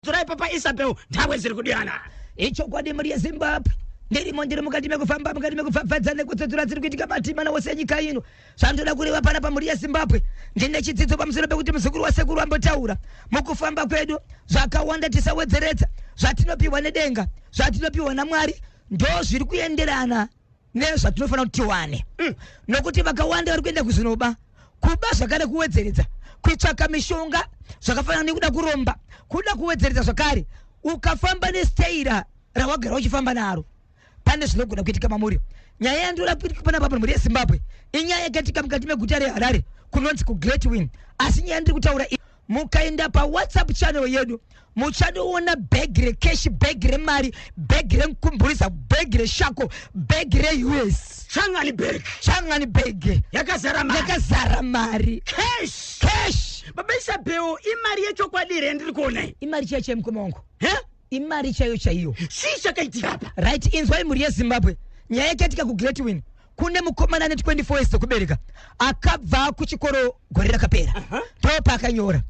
Turai papa Isabel nthawe ziri kudiyana. Icho kwa muri ya Zimbabwe ndiri mondere mukati mekufamba mukati mekufafadza nekutsodzura dziri kuitika matimana wose nyika ino zvandoda kureva pana pamuri ya Zimbabwe ndine chidzidzo pamusoro pekuti muzukuru wasekuru ambotaura mukufamba kwedu zvakawanda tisawedzeredza zvatinopiwa nedenga zvatinopiwa naMwari ndo zviri kuenderana nezvatinofana kuti tiwane nokuti vakawanda vari kuenda kuzvinoba kuba zvakare kuwedzeredza kuitsvaka mishonga zvakafanana nekuda kuromba kuda kuwedzeredza zvakare ukafamba nesteira rawagara uchifamba naro pane zvinogona kuitika mamuri nyaya yandorapirika pana papa muri yeZimbabwe inyaya yakatika mukati meguta reHarare kunonzi kuGreat Win asi nyaya ndiri kutaura mukaenda pa WhatsApp channel yedu muchadoona bag recash bag remari bag remkumburiza bag reshako bag reUS changani bag yakazara mari cash baba Isabel imari yechokwadi ndiri kuona imari cheche mkumongo imari chaiyo shisha kaitika hapa right inzwa muri yeZimbabwe nyaya yakatika kuGreat Win kune mukomana ane 24 years kubereka akabva kuchikoro gore rakapera topa akanyora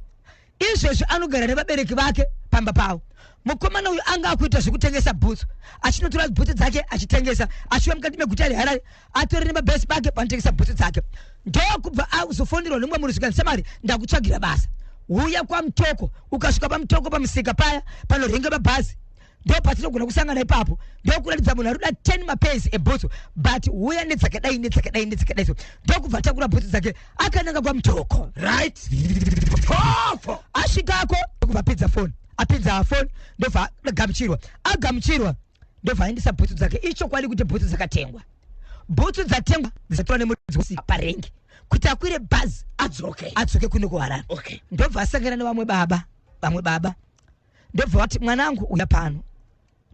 izvezvo anogara nevabereki vake pamba pavo mukomana uyu anga akuita zvekutengesa bhutsu achinotora bhutsu dzake achitengesa achiwa mukati meguta reHarare atori nemabhesi bake panotengesa bhutsu dzake ndokubva azofonderwa nemwe munhu zvikanzi samari ndakutsvagira basa uya kwaMutoko ukasvika paMutoko pamusika paya panorenga mabhazi ndo patinogona kusangana ipapo ndo kuratidza munhu ari kuda 10 mapenzi ebhutsu but uya nedzakadai ndokubva atakura bhutsu dzake akananga kwaMutoko right asvikako ndokubva apinza foni ndobva agamuchirwa ndobva aendesa bhutsu dzake ichokwadi kuti bhutsu dzakatengwa bhutsu dzatengwa dzisatora nemudzisi parengi kuti akwire bhazi adzoke kuno kuHarare ndobva asangana nevamwe baba ndobva wati mwanangu uya pano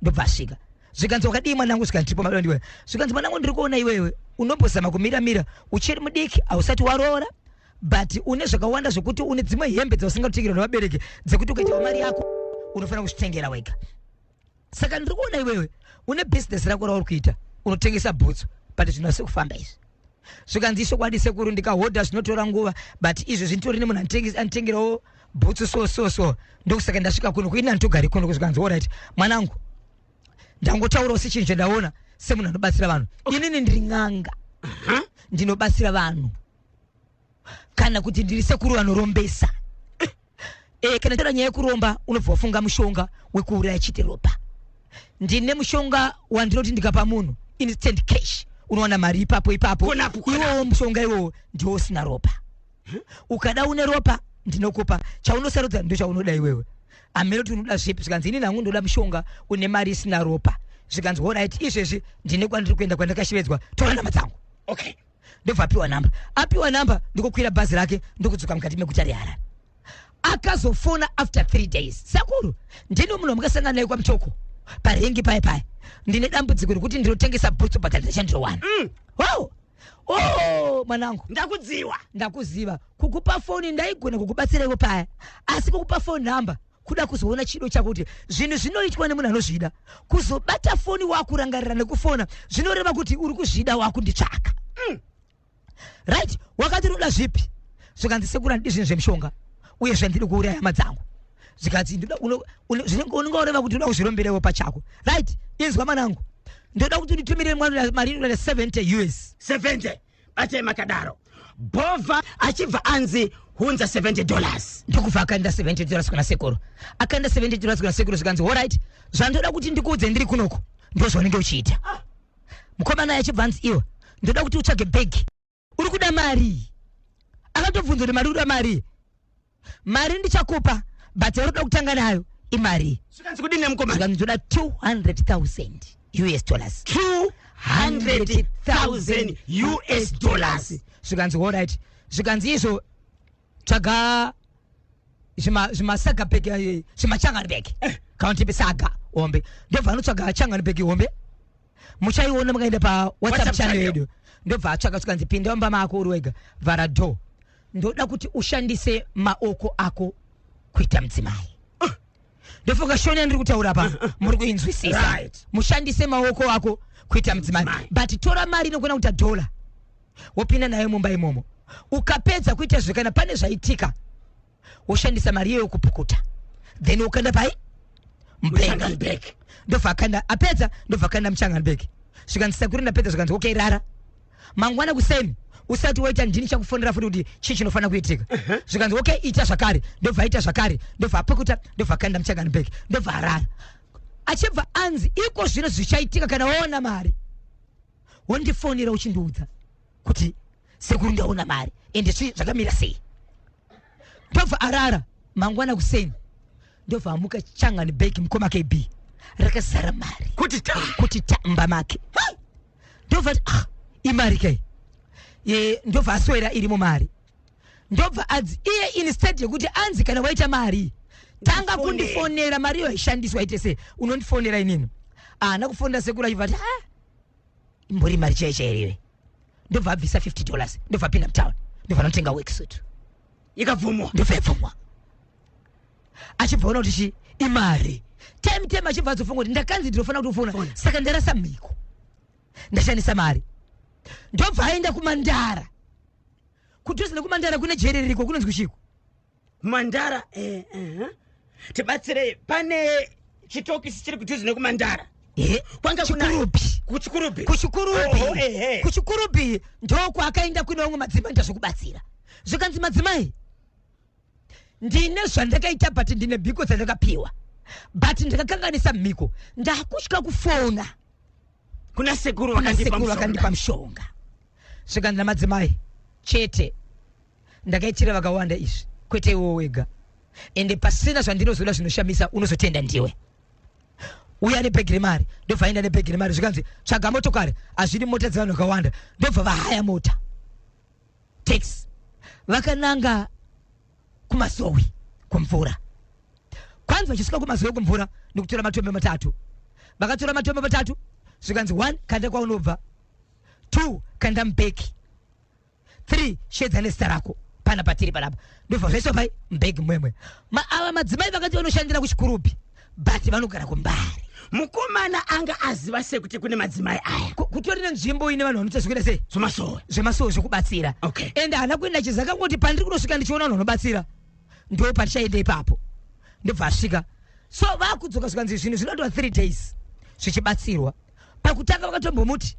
ndobva asvika zvikanzi wakadii mwanangu zvikandipo madoni iwewe zvikanzi mwanangu ndiri kuona iwewe unombozama kumira uchiri mudiki ausati waroora but une zvakawanda zvokuti une dzimwe hembe dzausingatengerwa nevabereki dzekuti ukaita mari yako unofanira kuzvitengera wega saka ndiri kuona iwewe une business rako rauri kuita unotengesa bhutsu but zvinasi kufamba izvi zvikanzi chokwadi sekuru ndikahodha zvinotora nguva but izvo zvintori nemunhu anotengerawo bhutsu so ndokusaka ndasvika kuno kuini anditogari kuno kuzvikanzi alright mwanangu ndangotaurawo sechinhu chandaona semunhu anobatsira vanhu inini ndiri n'anga ndinobatsira vanhu kana kuti ndiri sekuru vanorombesa kana tora nyaya yekuromba unobva wafunga mushonga wekuuraya chite ropa ndine mushonga wandinoti ndikapa munhu instant cash unowana mari ipapo iwowo mushonga iwowo ndiwo usina ropa ukada une ropa ndinokupa chaunosarudza ndo chaunoda iwewe ameroti unoda zvipi zvikanzi ini nangu ndoda mushonga une mari isina ropa zvikanzi alright izvezvi ndine kwandiri kuenda kwandakashevedzwa tora namba dzangu ndobva apiwa namba ndikokwira bhazi rake ndokudzoka mukati meguta reHarare akazofona after 3 days sakuru ndine munhu wamukasangana naye kwaMutoko parengi paya ndine dambudziko rekuti ndinotengesa bhutsu but handichandirowana mwanangu ndakuziva kukupa foni ndaigona kukubatsirawo paya asi kukupa foni namba kuda kuzoona chido chakuti zvinhu zvinoitwa nemunhu anozvida kuzobata foni wakurangarira nekufona zvinoreva kuti uri kuzvida wakunditsvaka right wakati unoda zvipi zvikanzi sekuru handidi zvinhu zvemushonga uye zvandiri kuuraya hama dzangu zvikanzi unenge ureva kuti unoda kuzviromberewo pachako right inzwa manangu ndoda kuti nditumire mwana mari inoda 70 US 70 ate makadaro bova achibva anzi hunza $70 ndokubva akaenda $70 kuna sekuru akaenda $70 kuna sekuru zvikanzi alright zvandoda kuti ndikuudze ndiri kunoko ndozvaunenge uchiita mukomana achibva anzi iwe ndoda kuti utsvage bhegi uri kuda mari akatobvunza kuti mari uda mari ndichakupa but uroda kutanga nayo imari zvikanzi kudini mukomana ndoda $200,000 $200,000 zvikanzi alright zvikanzi izvo tsvaga zvimasaga bhegi zvimachangani bhegi kaunti saga hombe ndobva anotsvaga changani bhegi hombe muchaiona mukaenda pa WhatsApp channel yedu ndobva atsvaga zvikanzi pinda mumba mako uri wega vhara door ndoda kuti ushandise maoko ako kuita mudzimai ndofunga shoni yandiri kutaura pa muri kuinzwisisa mushandise maoko ako kuita mudzimai but tora mari inogona kuita $1 wopinda nayo mumba imomo ukapedza kuita zvekana pane zvaitika woshandisa mari iyoyo kupukuta then ukaenda pai Mbeki ndofa akanda apedza ndofa akanda Mchanganbeki zvikanzisa kuri ndapedza zvikanzi okay rara mangwana kuseni usati waita ndini chakufonera futi kuti chii chinofana kuitika zvikanzi okay ita zvakare ndobva aita zvakare ndobva apekuta ndobva akanda Mchanganbeki ndobva arara achibva anzi iko zvino zvichaitika kana waona mari wondifonera uchindiudza kuti sekuru ndaona mari ende zvakamira sei ndobva arara mangwana kuseni ndobva amuka Mchanganbeki mukoma KB rakazara mari kuti tamba make ndobva imari kai ndobva aswera irimo mari ndobva adzi iye instead yekuti anzi kana waita mari tanga kundifonera mari yo ishandiswa ite se unondifonera inini ana kufonera sekuru achivati imbori mari chaichairewe ndobva abvisa $50 ndobva apinda mtown ndobva anotenga worksuit ikabvumwa ndobva yapfumwa achibvaona kuti imari time achibva azofunga kuti ndakanzi ndinofana kutofona saka ndarasa miko ndashandisa mari ndobva aenda kumandara kudhuze nekumandara kune jeri riko kunonzi kuchiko kumandara tibatsire pane chitokisi chiri kudhuze nekumandara kwanga kuchikurubi ndoko akaenda kune vamwe madzimai ndazvokubatsira zvikanzi madzimai ndine zvandakaita but ndine bhiko dzandakapiwa but ndakakanganisa mhiko ndakutya kufona kuna sekuru vakandipa mushonga zvikanzi namadzimai chete ndakaitira vakawanda izvi kwete iwo wega ende pasina zvandinozoda zvinoshamisa unozotenda ndiwe uya nebhegi remari ndobva aenda nebhegi remari zvikanzi tsvaga motokari hazvidi mota dzevanhu vakawanda ndobva vahaya mota taxi vakananga kumazowi kumvura kwanzi vachisvika kumazowi kumvura nekutora matombe matatu vakatora matombe matatu zvikanzi 1 kanda kwaunobva 2 kanda mbeki 3 shedza nezita rako pana patiri panapa ndobva zvaiso pai mbeki mwemwe ava madzimai vakati vanoshandira kuchikurubi but vanogara kumbari mukomana anga aziva sei kuti kune madzimai aya kutori nenzvimbo ine vanhu vanoita zvekuita sei zvemasowe zvekubatsira okay ende haana kuenda chizakangoti pandiri kunosvika ndichiona vanhu vanobatsira ndo patichaenda ipapo ndobva asvika so vakudzoka zvikanzi zvinhu zvinotova 3 days zvichibatsirwa pakutanga vakatombomuti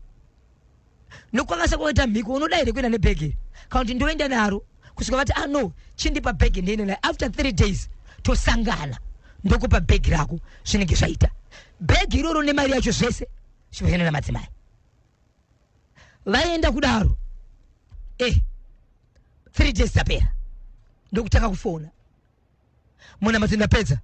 nokwakasa kwaita mhiko unoda here kuenda nebhegi kana kuti ndoenda naro kusvika vati no chindipa bhegi ndiende naye after 3 days tosangana ndokupa bhegi rako zvinenge zvaita bhegi iroro nemari yacho zvese zvinoenda namadzimai vaenda kudaro 3 days dzapera ndokutanga kufona muna matenda pedza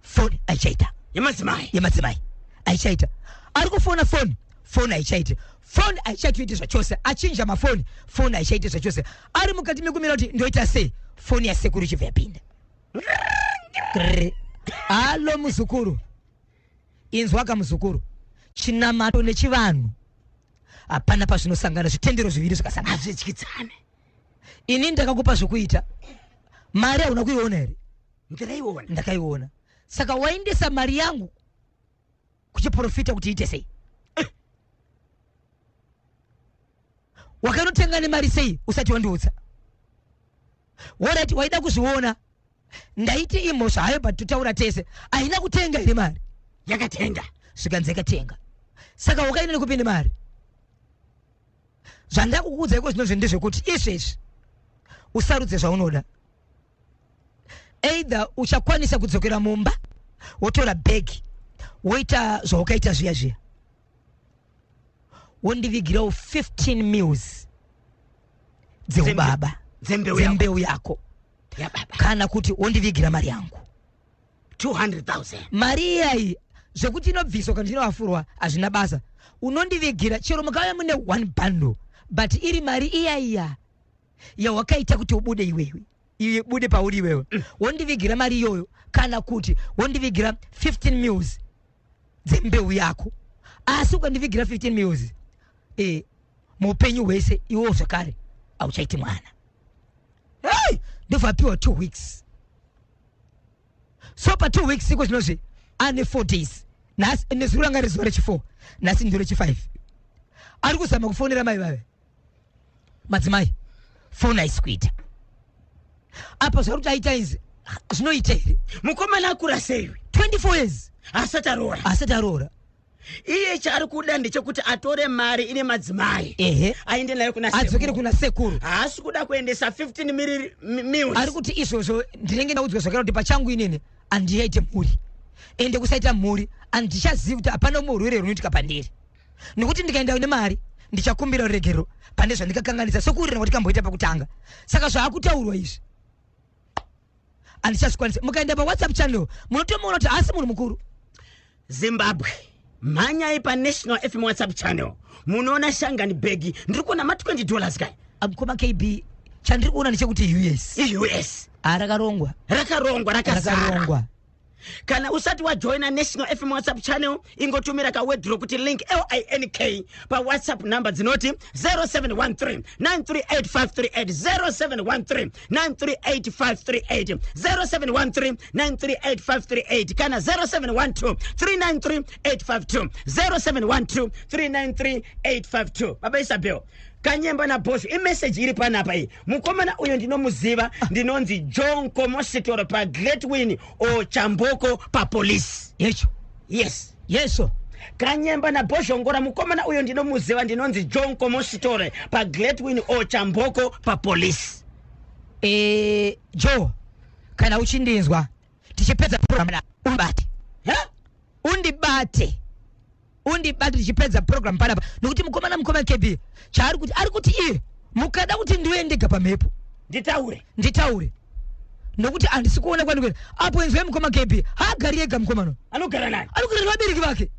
foni aichaita yemadzimai aichaita ari kufona foni aichaita foni aichaita zvachose achinja mafoni foni aichaita zvachose ari mukati mekumira kuti ndoita sei foni yasekuru ichibva yapinda halo muzukuru inzwaka muzukuru chinamato nechivanhu hapana pazvinosangana zvitendero zviviri zvakasangana hazvityitsane ini ndakakupa zvokuita mari hauna kuiona here ndakaiona saka waendesa mari yangu kuchiprofita kuti iite sei wakanotenga nemari sei usati wandiudza warati waida kuzviona ndaiti imhosva hayo but totaura tese haina kutenga here mari yakatenga zvikanzi yakatenga saka wakaenda nekupinde mari zvandakukuudza iko zvinozvo ndezvekuti izvezvi usarudze zvaunoda either uchakwanisa kudzokera mumba wotora bhegi woita zvaukaita zviya wondivigirawo 15 meals dzeubaba dzembeu yako kana kuti wondivigira mari yangu 200,000 mari iyayi zvekuti inobviswa kana inovafurwa hazvina basa unondivigira chero mukauya mune 1 bundle but iri mari iyaiya yawakaita kuti ubude iwewe bude pauri iwewe wondivigira mari iyoyo kana kuti wondivigira 15 meals dzembeu yako asi ukandivigira 15 meals muupenyu hwese iwo zvakare hauchaiti mwana ndobva apiwa 2 weeks so pa 2 weeks iko zvinozve ane 4 days nhasi nezuro ranga rezuva rechi4 nhasi ndo rechi5 ari kuzama kufonera mai vave madzimai foni haisi kuita apa zvakuti aita izi zvinoite mukomana akura sei 24 years asati aroora iye chaari kuda ndechekuti atore mari ine madzimai aende nayo adzokere kuna sekuru haasi kuda kuendesa 15 meals ari kuti izvozvo ndinenge ndaudzwa zvakara kuti pachangu inini handiyaite mhuri ende kusaita mhuri handichazivi kuti hapana murwere runoitika pandiri nekuti ndikaenda nemari ndichakumbira ruregero pane zvandikakanganisa sokurira kuti kamboita pakutanga saka zvaakutaurwa izvi handichazvikwanisa mukaenda paWhatsApp channel munotomuona kuti haasi munhu mukuru Zimbabwe mhanyai paNational FM WhatsApp channel munoona Shangani Begi ndiri kuona $20 kai amukoma KB chandiri kuona ndechekuti US rakarongwa kana usati wajoina National FM WhatsApp channel ingotumira kawedro kuti link LINK pa WhatsApp number dzinoti 0713 938538 0713 938538 0713 938538 kana 0712 393 852 0712 393 852 Baba Isabel Kanyemba na Bosho imessage iri panapa iyi mukomana uyo ndinomuziva ndinonzi John Komositoro pa Great Win o Chamboko pa police yeso Kanyemba na Bosho ngora mukomana uyo ndinomuziva ndinonzi John Komositoro pa Great Win o Chamboko pa police Joe kana uchindinzwa tichipedza program na undibate tichipedza program panapa nokuti mukoma KB chaari kuti ari kuti iye mukada kuti ndiwe ndega pamhepo nditaure nokuti andisi kuona kwani apo enzwe mukoma KB haagari ega mukomano anogara nani anogara nevabereki vake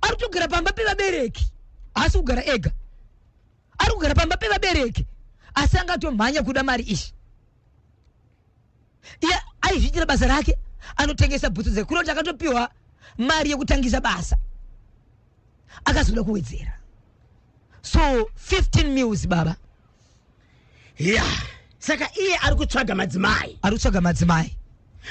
ari kutogara pamba pevabereki haasi kugara ega ari kugara pamba pevabereki asi angatomhanya kuda mari ishi iye aizviitira basa rake anotengesa bhutsu dzekuroti akatopiwa mari yekutangisa basa akazoda kuwedzera so 15 meals baba saka iye ari kutsvaga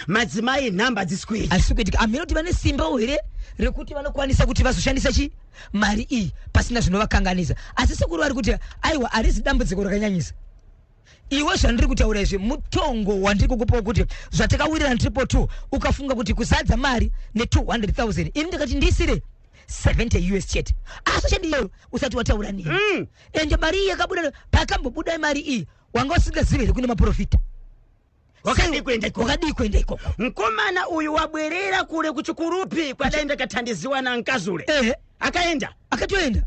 madzimai nhamba dzisikuitika amene kuti vane simba here rekuti vanokwanisa kuti vazoshandisa mari iyi pasina zvinovakanganisa asi sekuru vari kuti aiwa harisi dambudziko rakanyanyisa iwe zvandiri kutaura izvi mutongo wandiri kukupawo kuti zvatakawirira na2 ukafunga kuti kuzadza mari ne200,000 ini ndikati ndisire 70 US chete asi chandiyo usati wataura nini ende mari iyi yakabuda pakambobuda mari iyi wanga usingazive kune maprofita wakadi kuenda ikoko mkomana uyu wabwerera kule kuchikurupi kwadaenda katandiziwa na nkazule akatoenda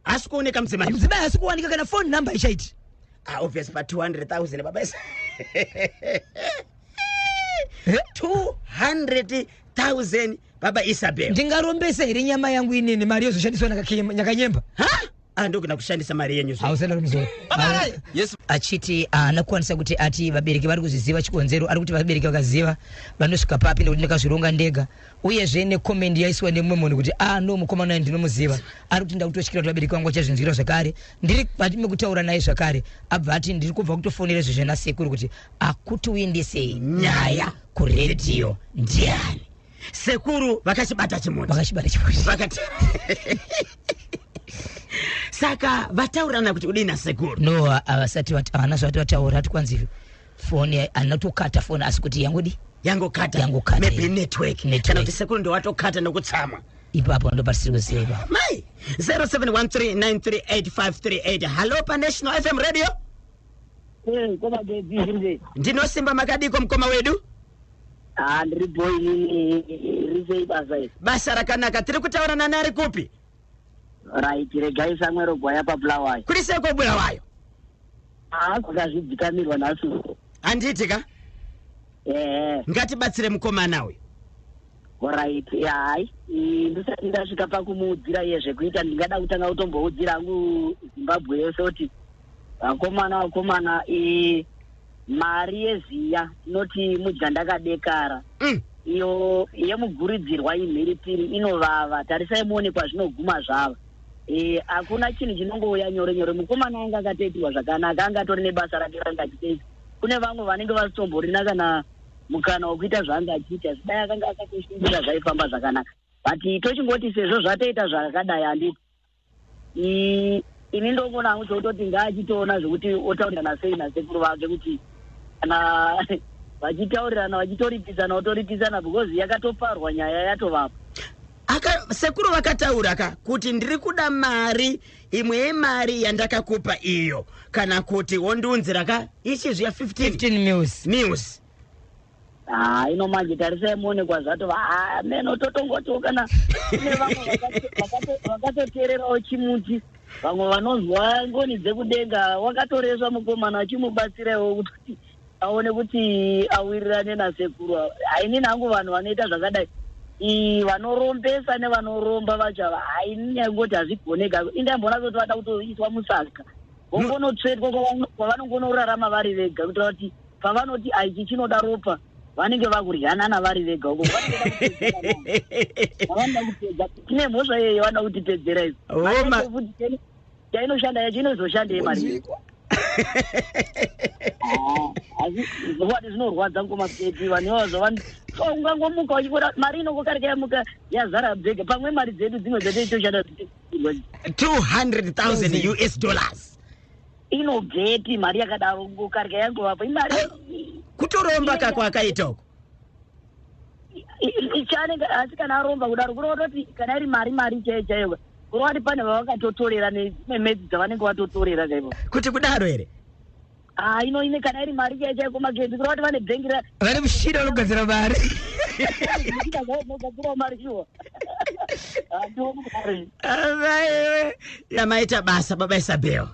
hasi kuoneka mdzimai hasi kuwanika kana phone number ichaiti obvious pa 200,000 baba 200,000 Baba Isabel ndingarombese here nyama yangu inini mari yozoshandiswa nakanyemba ndokuna kushandisa mari yenyu achiti anakwanisa kuti ati vabereki vari kuzviziva chikonzero ari kuti vabereki vakaziva vanosvika papi nekuti ndakazvironga ndega uyezve nekomend yaiswa nemumwe munhu kuti no mukomana ndinomuziva ari kuti ndakutotyira kuti vabereki vangu vachazvinzwira zvakare ndiri patime kutaura naye zvakare abva ati ndiri kubva kutofonera izvozvo nasekuru kuti akuti uendese nyaya kuredhiyo ndiani sekuru vakachibata chimuti vakati saka vataurana kuti udina sekuru no avasati havana zvati vataura hatikwanzi foni anatokata foni asi kuti yangokata maybe network kana kuti sekuru ndo watokata nokutsama ipapo ndo patisiri kuziva mai 0713938538 hello pa National FM radio koma bezi ndinosimba makadiko mkoma wedu ndiri boy risei basa rakanaka tiri kutaurana nari kupi right regai samwero gwaya pa Bulawayo kuri seko Bulawayo kwakazvidzikamirwa nasu handiti ka ngatibatsire mukomana uyu right hai ndisati ndasvika pakumuudzira iye zvekuita ndingada kutanga kutomboudzira angu Zimbabwe yose kuti vakomana mari yeziya inoti mudzandakadekara iyo yemuguridzirwa imhiripiri inovava tarisai muone kwazvinoguma zvava hakuna chinhu chinongouya nyore nyore mukomana anga akatoitirwa zvakanaka anga atori nebasa rake rangachiita kune vamwe vanenge vasitomborina kana mukana wekuita zvaanga achiita zvidai akanga akatoshumbira zvaifamba zvakanaka but tochingoti sezvo zvatoita zvakadai handiti ini ndongona hangu chokutoti ngaachitoona zvokuti otaurira nasei nasekuru vake kuti kana vachitaurirana vachitoripisana votoripisana because yakatoparwa nyaya yatovapo. Sekuru vakataura kuti ndiri kuda mari imwe yemari yandakakupa iyo kana kuti wondiunzira ichi zviya 15 mils. Ino manje tarisai muone kwazvato meno totongotiwo kana kune vamwe vakatoteererawo chimuti, vamwe vanonzwa ngoni dzekudenga wakatoreswa mukomana achimubatsirawo kuti aone kuti awirirane nasekuru. Hainini hangu vanhu vanoita zvakadai vanorombesa nevanoromba vacho hainini yangoti hazvigoneka. Indambona kuti vada kutoiswa musaga vongonotsvetwa kwavanongonorarama vari vega kuitira kuti pavanoti aichi chinoda ropa vanenge vakuryanana vari vega uko vanoda kupedza tine mhosva iyeyo vanoda kutipedzera izvo futi chainoshanda yacho inozoshandei mari asi zvowati zvinorwadza ngomaseti vanhu ungangomuka uchikora mari inongokarika yamuka yazara bhege pamwe mari dzedu dzimwe dzatoitoshanda $200,000 inobveti mari yakadaro ngokarika yangovapo imari kutoromba kako akaita uko ichanenge asi kana aromba kudaro kurototi kana iri mari chaiyo kuroti pane vavakatotorera nemedzi dzavanenge vatotorera kaipo kuti kudaro here ino ine kana iri mari chaiyo kumagedzi kuroti vane bhengi vane mushina unogadzira mari nogadzirawo mari chiwa yamaita basa baba Isabel.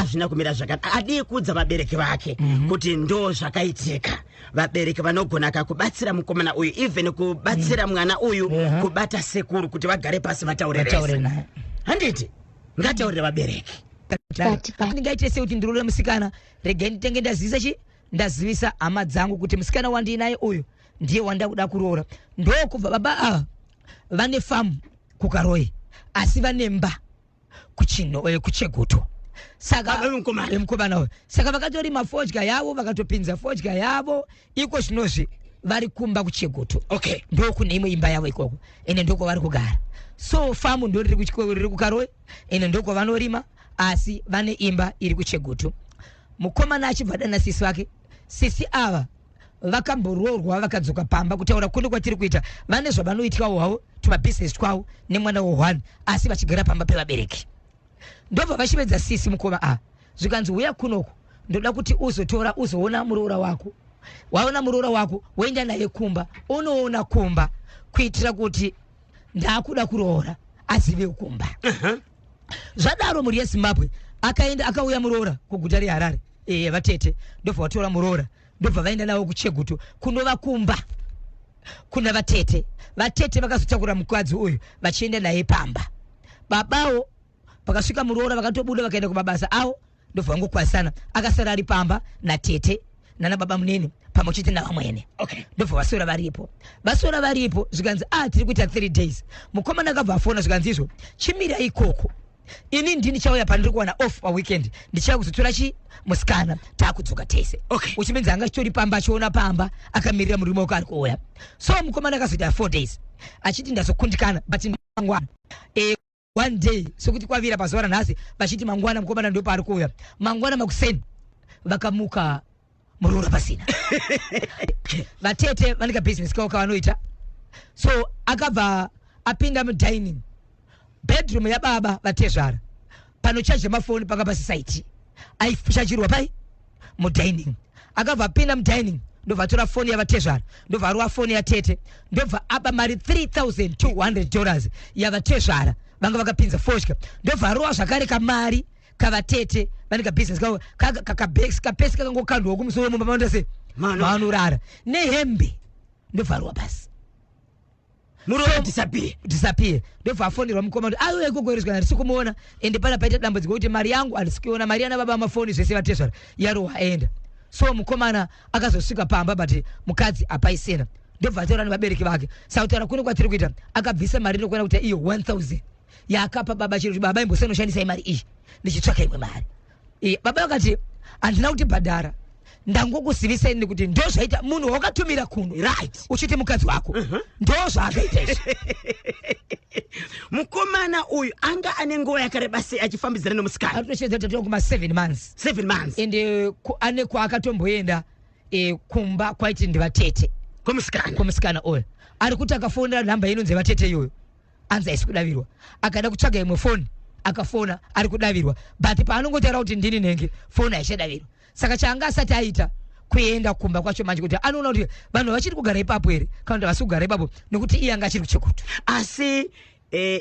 Zvina kumira zvakanaka. Adii kudza vabereki vake kuti ndo zvakaitika. Vabereki vanogona kubatsira mukomana uyu, even kubatsira mwana uyu kubata sekuru kuti vagare pasi vataurire. Handiti ngataurire vabereki. Ndingaite sekuti ndirore musikana rege nditenge ndazivisa hama dzangu kuti musikana wandinaye uyu ndiye wanda kuda kuroora. Ndokubva baba vane famu kukaroyi asi vanemba kucheguto saka mukomana uyu saka vakatorima fodya yavo vakatopinza fodya yavo iko zvinozvi vari kumba kucheguto. Okay, ndokune imwe imba yavo ikoko ene ndoko vari kugara. So famu ndo riri kukaroyi ene ndoko vanorima asi vane imba iri kucheguto. Mukomana achibva dana sisi wake, sisi ava vakamboroorwa vakadzoka pamba kutaura kune kwatiri kuita vane zvavanoitwawo havo tumabhizinesi twavo nemwana wohwani asi vachigara pamba pevabereki. Ndobva vachipedza sisi mukoma zvikanzi uya kunoko ndoda kuti uzoona muroora wako. Waona muroora wako woenda naye kumba unoona kumba kuitira kuti ndakuda kuroora azive kumba. Zvadaro muri yeZimbabwe akaenda akauya muroora kuguta reHarare vatete ndobva vatora muroora ndobva vaenda nawo kucheguto kunova kumba kuna vatete vakazotakura mukadzi uyu vachienda naye pamba. Babawo pakasvika muroora vakatobuda vakaenda kumabasa avo ndobva vangokwasana akasara ari pamba natete nana baba munene pamwe chete navamwene. Ndobva vasora varipo zvikanzi tiri kuita 3 days. Mukomana akabva afona zvikanzi izvo chimira ikoko ini ndini chauya pandiri kuwana off pa weekend ndichauya kuzotora musikana takudzoka tese. Uchimenza anga chitori pamba achiona pamba akamirira murume wake ari kuuya. So mukomana akazoita 4 days achiti ndazokundikana but mangwana 1 day sokuti kwavira pazuva ranhasi vachiti mangwana mukomana ndio paari kuuya. Mangwana makuseni vakamuka muroora pasina. Vatete vaneka business kavo kavanoita. So akabva apinda mudining bedroom yababa vatezvara panochaja mafoni panga pasisaiti aichachirwa pai mudining. Akabva apinda mudining ndobva atora foni yavatezvara ndobva arova foni yatete ndobva apa mari $3,200 yavatezvara vanga vakapinza fodya ndobva arova zvakare kamari kavatete vaneka business kavo kapesi kakangokandwa kumusoro mumba maondase manorara nehembe ndobva arova pasi muroora disappear. Ndobva afonirwa mukomana aiwe ikogorezwa ndisi kumuona ende pana paita dambudziko kuti mari yangu handisi kuiona, mari yana baba mafoni zvese vatezvara yarowa aenda. So mukomana akazosvika pamba but mukadzi apaisena. Ndobva ataura nevabereki vake sautaura kune kwatiri kuita akabvisa mari inokuona kuti iyo 1,000 yakapa baba chiro kuti baba imbosenoshandisai mari iyi ndichitsvaka imwe mari. Baba vakati handina kuti bhadhara ndangokuziviseni kuti ndo zvaita munhu wakatumira kuno right uchiti mukadzi wako ndo zvaakaita izvo. Mukomana uyu anga ane nguva yakareba sei achifambidzana nomusikana? Atoshedza tatova kuma 7 months ende ane kwaakatomboenda kumba kwaiti ndivatete kumusikana oyo ari kuti akafonera namba inonzi vatete iyoyo anzi aisi kudavirwa akada kutsvaga imwe foni akafona ari kudavirwa but paanongotaura kuti ndini nenge foni aichadavirwa saka chaanga asati aita kuenda kumba kwacho manje kuti anoona kuti vanhu vachiri kugara ipapo here kana kuti vasi kugara ipapo nekuti iye anga achiri kuchekutu asi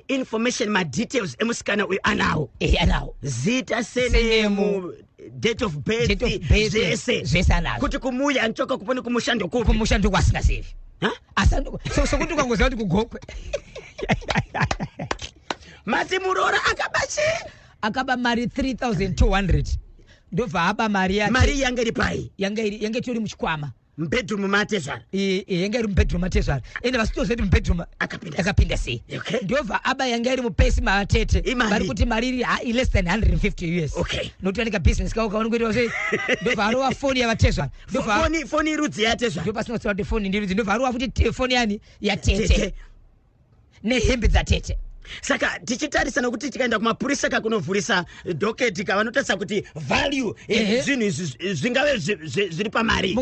information madetails emusikana uyu anawo zita senemu date of birth zvese anazo kuti kumuya anchoka kupone kumushando kupi kumushando kwasingazivi sokuti ukangoziva kuti kugokwe mati Murora akaba mari 3200 ndobva aba mari yanga iri pai yanga tori muchikwama mbedroom matezvara yanga iri mubedroom matezvara ende vasitozeti mubedroom akapinda sei ndobva aba yanga iri mupesi mavatete vari kuti mari iri less than 150 US nokuti vanika business kao kaona kuita sei ndobva arova foni yavatezvara foni irudzi yatezvara ndobva pasinotsira kuti foni ndirudzi ndobva arova futi foni yani yatete nehembe dzatete saka tichitarisa nokuti tikaenda kumapurisa kakunovhurisa doketi kavanotarisa kuti value zvinhu izvi zvingave zviri pamari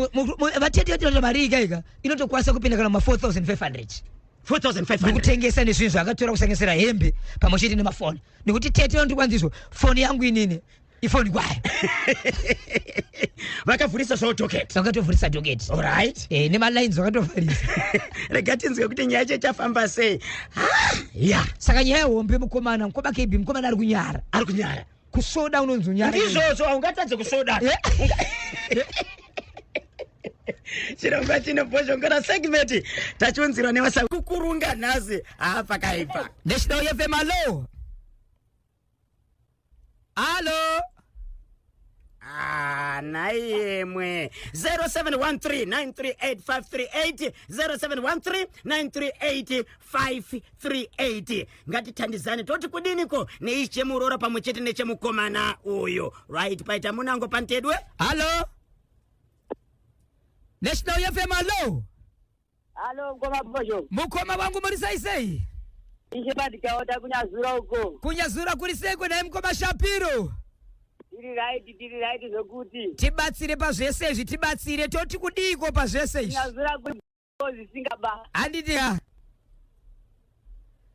vatete vatinoita mari ikaika inotokwanisa kupinda kana ma4500 nekutengesa nezvinhu zvakatora kusanganisira hembe pamwe chete nemafoni nekuti tete vanotokwanizvo foni yangu inini ifoni kwayo vakavhurisa zvavo vakatovhurisa doketi alright nemalines vakatovharisa rega tinzwe kuti nyaya chechafamba sei saka nyaya yehombe mukomana KB mukomana ari kunyara kusoda unonzi unyara izvozvo haungatadze kusoda chirongwa chinobhozvongora segmenti tachiunzirwa nevasa kukurunga nhasi pakaipa National FM Hello naiyemwe 0713938538 0713938538 ngatithandizane toti kudiniko neichemurora pamwe chete nechemukomana uyu right paita munango pantedwe Hello National FM mukoma wangu muri saisei ichebadikaota kunyazura uko kunyazura kuri seko naye mukoma Shapiro tiri right zokuti tibatsire pazvese izvi tibatsire toti kudiko pazvese izvi kunyazura zvisingaba handiti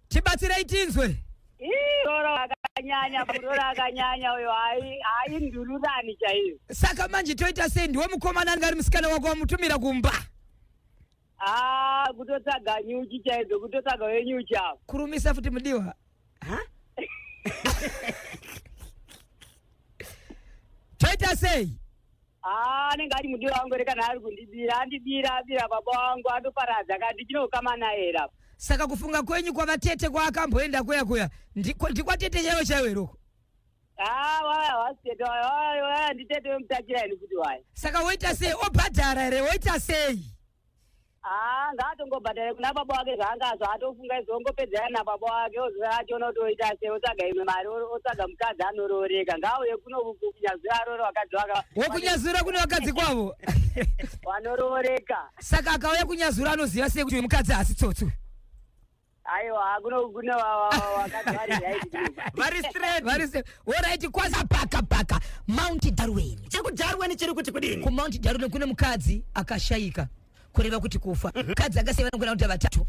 tibatsirei tinzwe Rora akanyanya uyo hai ndururani chaiyo saka manje toita sei ndiwe mukomana ngari musikana wako wamutumira kumba kutotsaga nyuchi chaidzo kutotsaga wenyuchi apo kurumisa futi mudiwa toita sei anenge ari mudiwa wangu rekana ari kundibira andibira baba wangu andoparadza kati chinokamana era saka kufunga kwenyu kwavatete kwaakamboenda kuya ndikwatete chaiwo chaiweroko wasitete nditete wemutachiraini kuti waya saka woita sei obhadhara here woita sei ngaatongobhadhara kuna baba wake zvaangazvo atofunga izongopedzera nababa wake ozoachiona kuti oita sei otsaga imwe mari otsaga mukadzi anorooreka ngaauye kuno kunyazura aroro vakadzi vaka wokunyazura kune vakadzi kwavo vanorooreka saka akauya kunyazura anoziva sei kuti mukadzi hasi tsotso aiwa kune wakadzi vari straight alright kwaza paka Mount Darwin chekudarwin chiri kuti kudini kuMount Darwin kune mukadzi akashayika kureva kuti kufa mukadzi akasiyana kuna kuti vatatu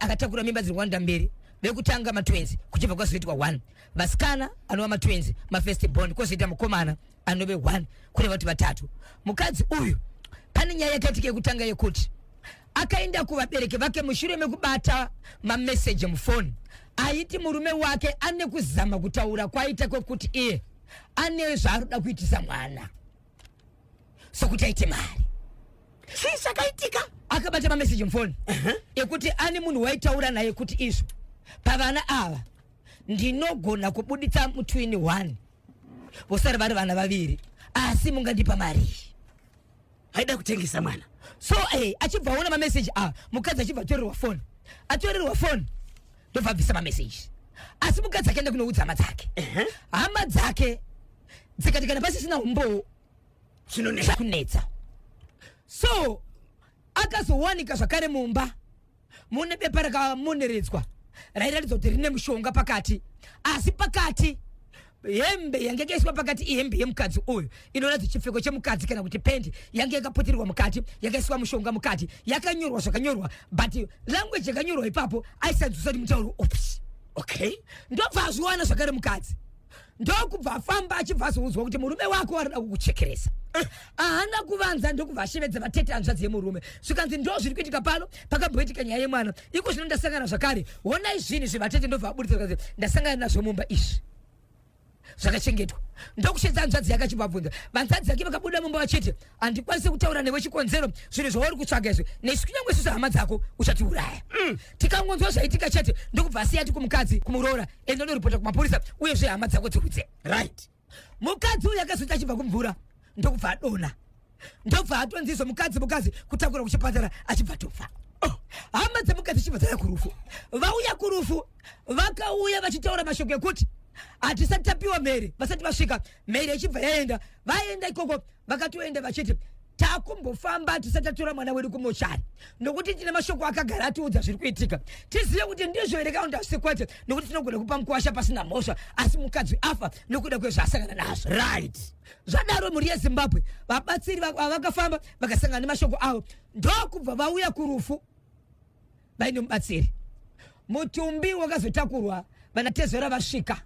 akatakura mimba dziri kuwanda mberi vekutanga matwenzi kuchibva kwazoitwa 1 vasikana anova matwenzi mafirst born kwozoita mukomana anove 1 kureva kuti vatatu mukadzi uyu pane nyaya yakaitika yekutanga yekuti akaenda kuvabereki vake mushure mekubata mameseji mufoni aiti murume wake ane kuzama kutaura kwaita kwekuti iye ane zvaaroda kuitisa mwana sokuti aite mari chakaitika akabata mameseji mufoni ekuti ane munhu waitaura naye kuti izvo pavana ava ndinogona kubuditsa mutwini 1 vosari vari vana vaviri asi mungandipa mari haida kutengesa mwana so achibva aona mameseji mukadzi achibva atorerwa foni ndobva abvisa mameseji asi mukadzi akaenda kunoudza hama dzake hama dzake dzikati kana pasisina umbo kunetsa so akazowanika zvakare mumba mune bepa rakamoneredzwa rairatidzwa kuti rine mushonga pakati asi pakati hembe yangekaiswa pakati ihembe yemukadzi uyu inoratidza chipfeko chemukadzi kana kuti pendi yange yakaputirwa mukati yakaiswa mushonga mukati yakanyorwa zvakanyorwa but language yakanyorwa ipapo aisanzwisa kuti mutauro ups okay ndobva azviwana zvakare mukadzi ndokubva afamba achibva azoudzwa kuti murume wako arida kukuchekeresa ahana kuvanza ndokubva ashevedza vatete hanzvadzi yemurume zvikanzi ndo zviri kuitika pano pakabhoitika nyaya yemwana iko zvino ndasangana zvakare honai zvinhu zvevatete ndobva aburitsa ndasangana nazvo mumba izvi zvakachengetwa ndokushedza hanzvadzi yakachibvabvunza vanzadzi yake vakabuda mumba vachiti handikwanisi kutaura newe chikonzero zvinhu zvauri kutsvaga izvi nesu kunyange isusu hama dzako uchatiuraya tikangonzwa zvaitika chete ndokubva asiyati kumukadzi kumuroora ende ndoripota kumapurisa uyezve hama dzako dzirudze right mukadzi uyu akazoita achibva kumvura ndokubva adona ndobva atonzizo mukadzi kutakura kuchipatara achibva tofa hama dzemukadzi chibva dzaya kurufu vauya kurufu vakauya vachitaura mashoko ekuti hatisati tapiwa mhere vasati vasvika mhere ichibva yaenda vaenda ikoko vakatoenda vachiti takumbofamba tisati tatora mwana wedu kumochari nokuti tine mashoko akagara atiudza zviri kuitika tizive kuti ndizvo here kana kuti kwete nokuti tinogona kupa mukuwasha pasina mhosva asi mukadzi afa nokuda kwezvaasangana nazvo right zvadaro mhuri yezimbabwe vabatsiri vakafamba vakasangana nemashoko avo ndokubva vauya kurufu vaine mubatsiri mutumbi wakazotakurwa vanatezera vasvika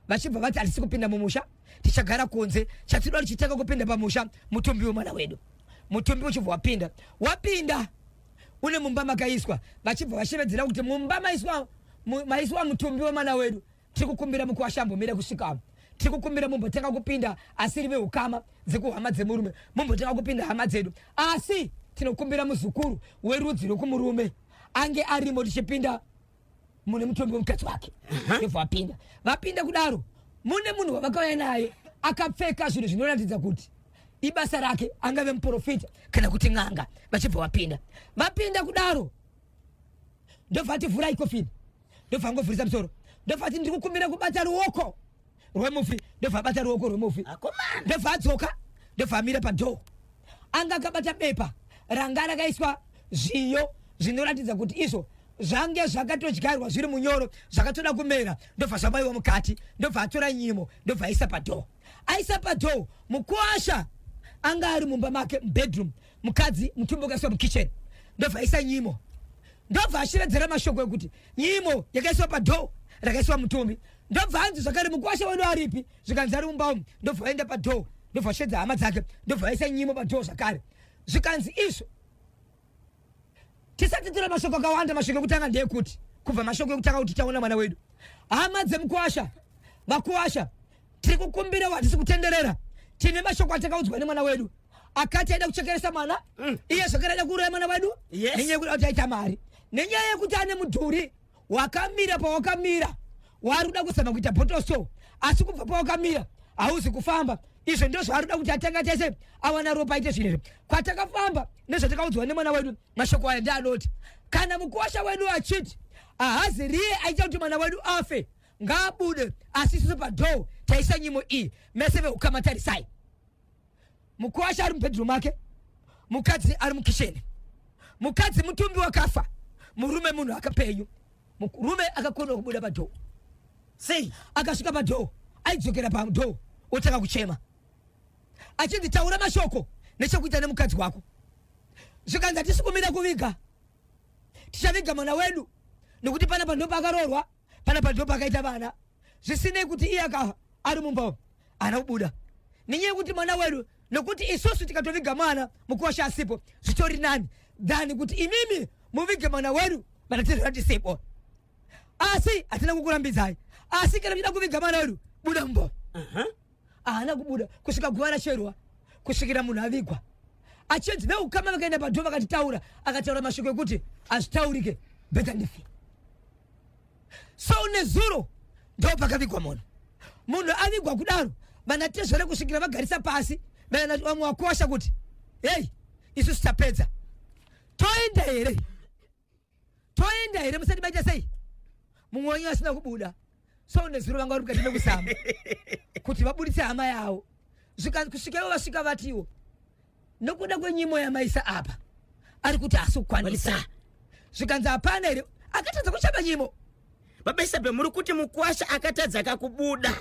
vachibva vati hatisi kupinda mumusha tichagara kunze chatinoda tichitanga kupinda pamusha mutumbi wemwana wedu mutumbi uchibva wapinda une mumba makaiswa vachibva vashevedzera kuti mumba maiswa mutumbi wemwana wedu tiri kukumbira mukuwashambomira kusvikamo tiri kukumbira mumbotanga kupinda asiri vehukama dzekuhama dzemurume mumbotanga kupinda hama dzedu asi tinokumbira muzukuru werudzi rwekumurume ange arimo tichipinda mune mutumbi wemukadzi wake ndobva vapinda kudaro mune munhu wavakauya naye akapfeka zvinhu zvinoratidza kuti ibasa rake angave muprofita kana kuti n'anga vachibva vapinda kudaro ndobva ati vhurai kofini ndobva angovhurisa musoro ndobva ati ndiri kukumbira kubata ruoko rwemufi ndobva abata ruoko rwemufi ndobva adzoka ndobva amira padhoo anga akabata bepa ranga rakaiswa zviyo zvinoratidza kuti izvo zvange zvakatodyarwa zviri munyoro zvakatoda kumera ndobva zvabaiwa mukati ndobva atora nyimo ndobva aisa padhoo mukuwasha anga ari mumba make mubedroom mukadzi mutumbi wakaiswa mukitchen ndobva aisa nyimo ndobva ashevedzera mashoko ekuti nyimo yakaiswa padhoo rakaiswa mutumbi ndobva anzi zvakare mukuwasha wedu aripi zvikanzi ari mumba umu ndobva aenda padhoo ndobva ashedza hama dzake ndobva aisa nyimo padhoo zvakare zvikanzi izvo tisati tora mashoko akawanda mashoko ekutanga ndeyekuti kubva mashoko ekutanga kuti taona mwana wedu hama dzemukuwasha vakuwasha tiri kukumbira hatisi kutenderera tine mashoko atakaudzwa nemwana wedu akati aida kuchekeresa mwana iye zvakare aida kuuraya mwana wedu nenyaya yekuti kuti aita mari nenyaya yekuti ane mudhuri wakamira pawakamira wari kuda kuzama kuita bhotoso asi kubva pawakamira hauzi kufamba izvo ndo zvaari kuda kuti atanga tese awana ropa aite zvinhu izvi kwatakafamba nezvatakaudzwa nemwana wedu mashoko aya ndeanoti kana mukuwasha wedu achiti ahazi riye aita kuti mwana wedu afe ngaabude asi isusu padhoo taisa nyimo iyi mese vehukama tarisai mukuwasha ari mubhedroom ake mukadzi ari mukisheni mukadzi mutumbi wakafa murume munhu akapenyu murume akakona kubuda padhoo sei akasvika padhoo aidzokera padhoo otanga kuchema achinzi taura mashoko nechekuita nemukadzi wako zvikanzi hatisi kumira kuviga tichaviga mwana wedu nekuti pana pandopa pakaroorwa pana pandopa pakaita vana zvisinei kuti iye akafa ari mumba ana kubuda nenyaya yekuti mwana wedu nekuti isusu tikatoviga mwana mukuwasha asipo zvitori nani dhani kuti imimi muvige mwana wedu vanatizvatisipo asi hatina kukurambidzai asi kana mchida kuviga mwana wedu buda mumba haana kubuda kusvika guva racherwa kusvikira munhu avigwa achinzi vehukama vakaenda padhoo vakatitaura akataura mashoko ekuti hazvitaurike bheta ndifi so nezuro ndo pakavigwa munhu avigwa kudaro vanatezvere kusvikira vagarisa pasi vamwe wakuwasha kuti hei isusu tapedza toenda here musati maita sei mumwe wenyu asina kubuda so nezuro vanga vari mukati mekusamba kuti vabudise hama yavo kusvikawo vasvika vatiwo nokuda kwenyimo yamaisa apa ari kuti haasi kukwanisa zvikanzi hapana here akatadza kuchapa nyimo babesabe muri kuti mukwasha akatadza akakubuda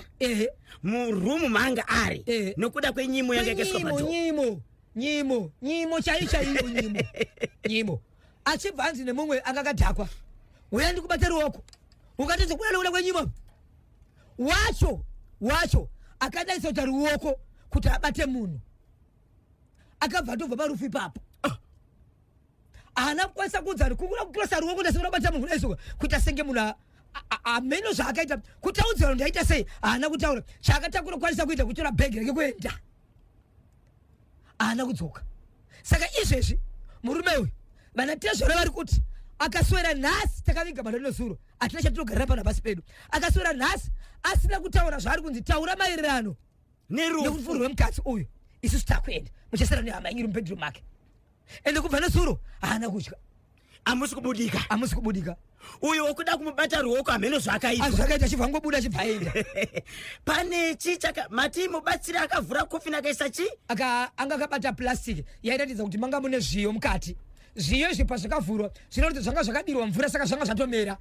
murumu manga ari nokuda kwenyimo yangekeswa pato nyimo chaiyo nyimo achibva anzi nemumwe akakadhakwa uya ndikubata ruoko ukatedza kuda kwenyimo wacho akadaisa kuti ruoko kuti abate munhu akabva atobva parufu ipapo ana kukwanisa kunzi ari kukura kukirosa ruoko ndasikura bata munhu kudaisoka kuti asenge munhu ameno zvaakaita kutaudzira kuti ndaita sei haana kutaura chaakatakura kukwanisa kuita kutora bhegi rake kuenda haana kudzoka saka izvezvi murume uyu vana tezvora vari kuti akaswera nhasi takaviga madhodino zuro hatina chatinogarira pano pasi pedu akaswera nhasi asina kutaura zvaari kunzi taura maererano nekufuru wemukadzi uyu isusu takuenda muchasara nehama yenyu iri mubhedroom make ende kubva nezuro haana kudya amusi kubudika uyu wokuda kumubata ruoko hameno zvakaita chibva ngobuda chibvaenda pane mati mubatsiri akavhura kofini akaisa anga akabata plastic yairatidza kuti manga mune zviyo mukati zviyo izvi pazvakavhurwa zvinoratidza zvanga zvakadirwa mvura saka zvanga zvatomera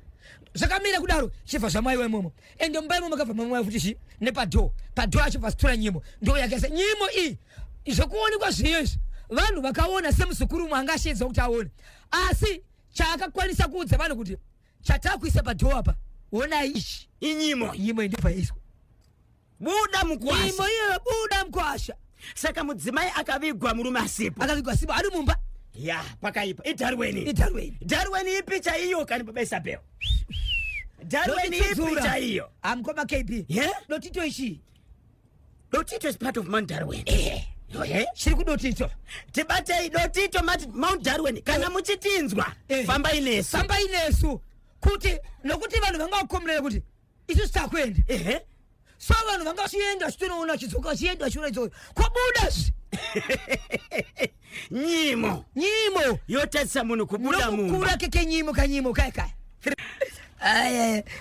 zvakamira kudaro chibva zvamaiwa imomo ende mumba imomo makabva mamaiwa futi nepadho achibva asitora nyimo ndo yakaisa nyimo iyi zvokuonekwa zviyo izvi vanhu vakaona semuzukuru umwe anga ashiedza kuti aone asi chaakakwanisa kuudza vanhu kuti chatakuisa padho apa onai ichi nyimo indibva yaiswa buda mukwasha saka mudzimai akavigwa murume asipo ari mumba pakaipa idarweni ipi chaiyo kani babesapeo darweni ipi chaiyo amkoma kb dotito ichi dotito is part of Mount Darwen chiri kudotito tibatei dotito Mount Darwen kana muchitinzwa fambai nesu kuti nokuti vanhu vanga vakomerera kuti isusu takuenda so vanhu vanga vachienda chitonoona chidzoka vachienda vachiona idzoka kwabudazvi nyimo yotadzisa munhu kubuda nokukura kanyimo kaikai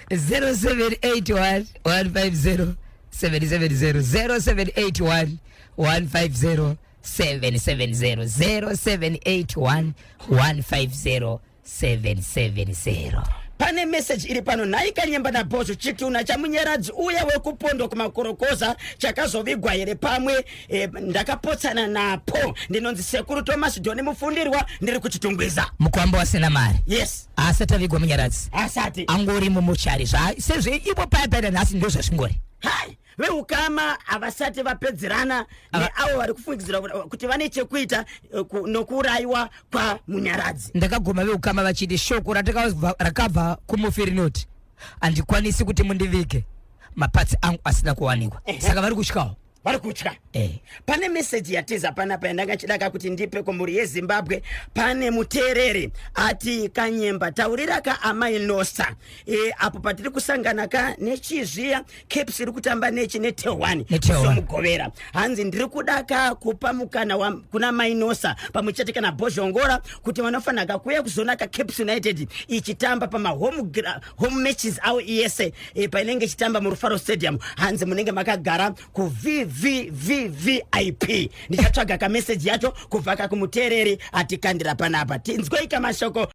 0781 150 770 0781 150 770 0781 150 770. pane message iri pano naikanyemba nabhozvo chitunha chamunyaradzi uya wekupondo kumakorokoza chakazovigwa here pamwe ndakapotsana napo ndinonzi sekuru Thomas Doni mufundirwa ndiri kuchitungwiza mukwamba wasina mari yes asati avigwa munyaradzi asati angori mumuchari sezvo ipo paipaida nhasi ndo zvazvingori hai veukama havasati vapedzerana neavo vari kufungidzira kuti vane chekuita nokurayiwa kwamunyaradzi ndakagoma veukama vachiti shoko rakabva kumufirinoti handikwanisi kuti mundivige mapatsi angu asina kuwanikwa saka vari kutyawo vari kutya pane meseji yatiza panapa yandanga chidaka kuti ndipe kumhuri yeZimbabwe. Pane muteereri ati kanyemba taurira ka amainosa apo patiri kusangana ka nechizviya caps iri kutamba nechi netehwani somugovera hanzi ndiri kudaka kupa mukana kuna mainosa pamwechete kana bozhongora kuti vanofana kuuya kuzona ka Caps United ichitamba pama home matches au ese painenge chitamba mu Rufaro Stadium hanzi munenge makagara ku VIP ndichatsvaga ka message yacho kubva kumuteereri ati kandira panapa tinzwe ika mashoko